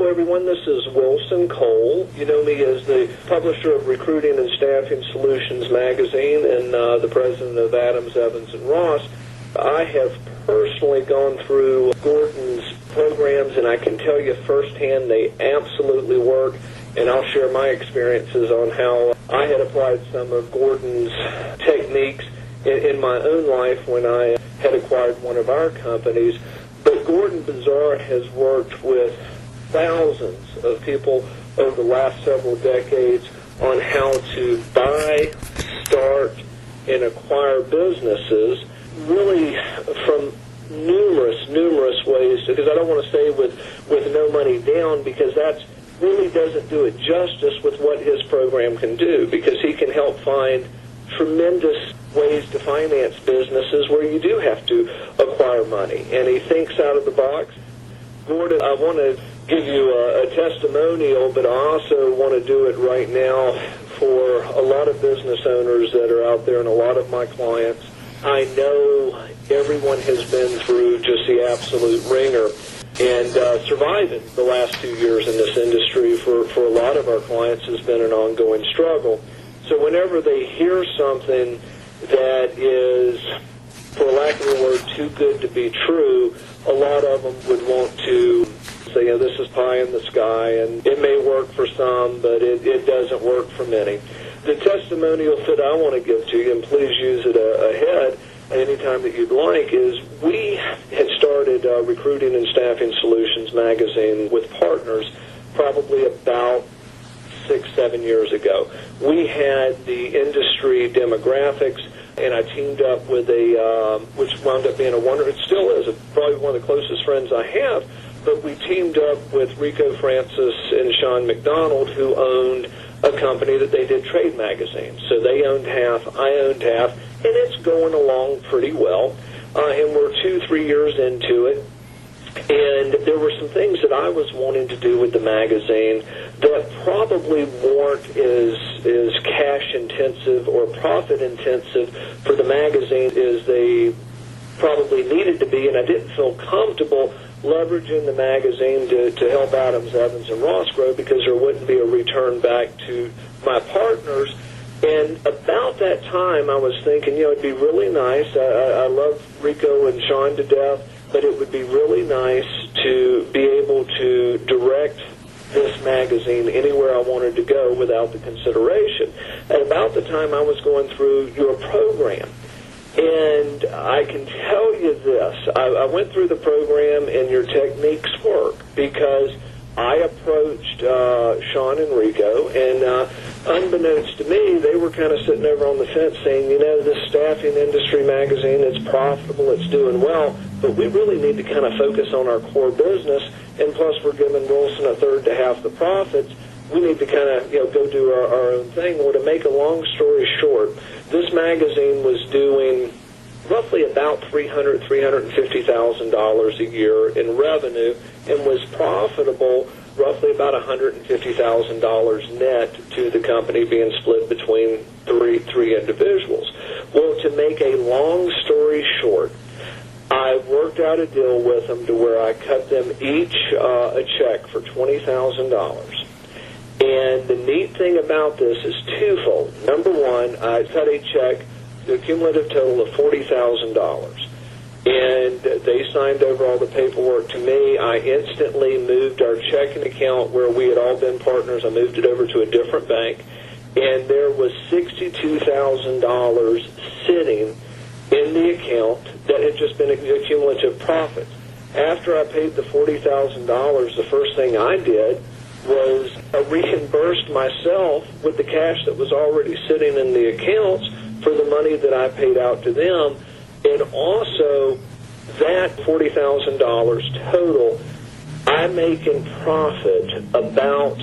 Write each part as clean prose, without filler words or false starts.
everyone. This is Wilson Cole. You know me as the publisher of Recruiting and Staffing Solutions magazine and the president of Adams, Evans, and Ross. I have personally gone through Gordon's programs, and I can tell you firsthand they absolutely work. And I'll share my experiences on how I had applied some of Gordon's techniques in my own life when I had acquired one of our companies. But Gordon Bizar has worked with thousands of people over the last several decades on how to buy, start, and acquire businesses, really from numerous ways, because I don't want to say with no money down, because that's really doesn't do it justice with what his program can do, because he can help find tremendous ways to finance businesses where you do have to acquire money, and he thinks out of the box. Gordon, I want to give you a testimonial, but I also want to do it right now for a lot of business owners that are out there and a lot of my clients. I know everyone has been through just the absolute ringer, and surviving the last 2 years in this industry for a lot of our clients has been an ongoing struggle. So whenever they hear something that is, for lack of a word, too good to be true, a lot of them would want to say, this is pie in the sky, and it may work for some, but it doesn't work for many. The testimonial that I want to give to you, and please use it ahead anytime that you'd like, is we had started Recruiting and Staffing Solutions magazine with partners probably about 6-7 years ago. We had the industry demographics, and I teamed up with which wound up being it still is probably one of the closest friends I have, but we teamed up with Rico Francis and Sean McDonald, who owned a company that they did trade magazines. So they owned half, I owned half, and it's going along pretty well. And we're 2-3 years into it. And there were some things that I was wanting to do with the magazine that probably weren't as cash intensive or profit intensive for the magazine as they probably needed to be, and I didn't feel comfortable leveraging the magazine to help Adams, Evans, and Ross grow, because there wouldn't be a return back to my partners. And about that time, I was thinking, it'd be really nice. I love Rico and Sean to death, but it would be really nice to be able to direct this magazine anywhere I wanted to go without the consideration. At about the time I was going through your program, and I can tell you this, I went through the program and your techniques work, because I approached Sean and Rico, and unbeknownst to me, they were kind of sitting over on the fence saying, this staffing industry magazine, it's profitable, it's doing well, but we really need to kind of focus on our core business, and plus we're giving Wilson a third to half the profits. We need to kind of go do our own thing. Well, to make a long story short, this magazine was doing roughly about $350,000 a year in revenue, and was profitable roughly about $150,000 net to the company, being split between three individuals. Well, to make a long story short, I worked out a deal with them to where I cut them each a check for $20,000. And the neat thing about this is twofold. Number one, I cut a check, the cumulative total of $40,000. And they signed over all the paperwork to me. I instantly moved our checking account where we had all been partners. I moved it over to a different bank. And there was $62,000 sitting in the account that had just been a cumulative profit. After I paid the $40,000, the first thing I did was I reimbursed myself with the cash that was already sitting in the accounts for the money that I paid out to them. And also, that $40,000 total, I make in profit about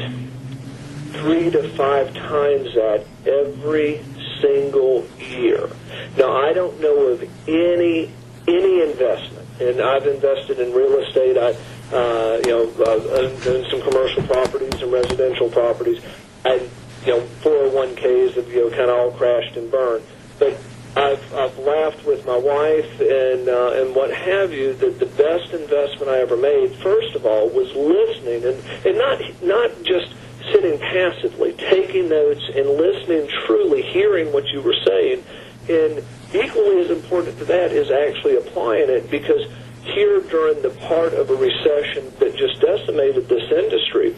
3 to 5 times that every single year. Now, I don't know of any investment, and I've invested in real estate. I've owned some commercial properties and residential properties, and 401ks have kind of all crashed and burned. But I've laughed with my wife and what have you that the best investment I ever made, first of all, was listening and not just sitting passively, taking notes and listening truly, hearing what you were saying. And equally as important to that is actually applying it, because here during the part of a recession that just decimated this industry,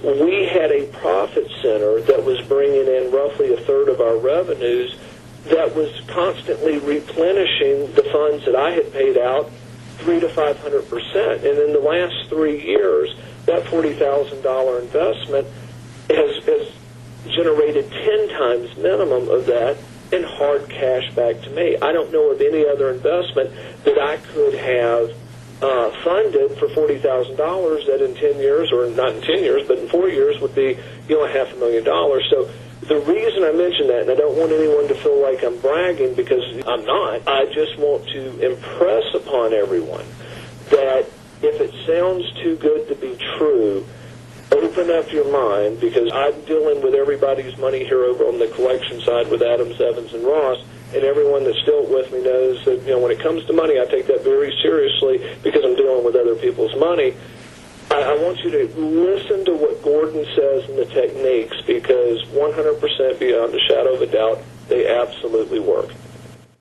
we had a profit center that was bringing in roughly a third of our revenues that was constantly replenishing the funds that I had paid out 300 to 500%. And in the last 3 years, that $40,000 investment has generated 10 times minimum of that in hard cash back to me. I don't know of any other investment that I could have funded for $40,000 that in 10 years, or not in 10 years, but in 4 years would be, $500,000. So the reason I mention that, and I don't want anyone to feel like I'm bragging, because I'm not, I just want to impress upon everyone that if it sounds too good to be true, open up your mind, because I'm dealing with everybody's money here over on the collection side with Adams, Evans, and Ross, and everyone that's still with me knows that, when it comes to money, I take that very seriously because I'm dealing with other people's money. I want you to listen to what Gordon says and the techniques, because 100% beyond a shadow of a doubt, they absolutely work.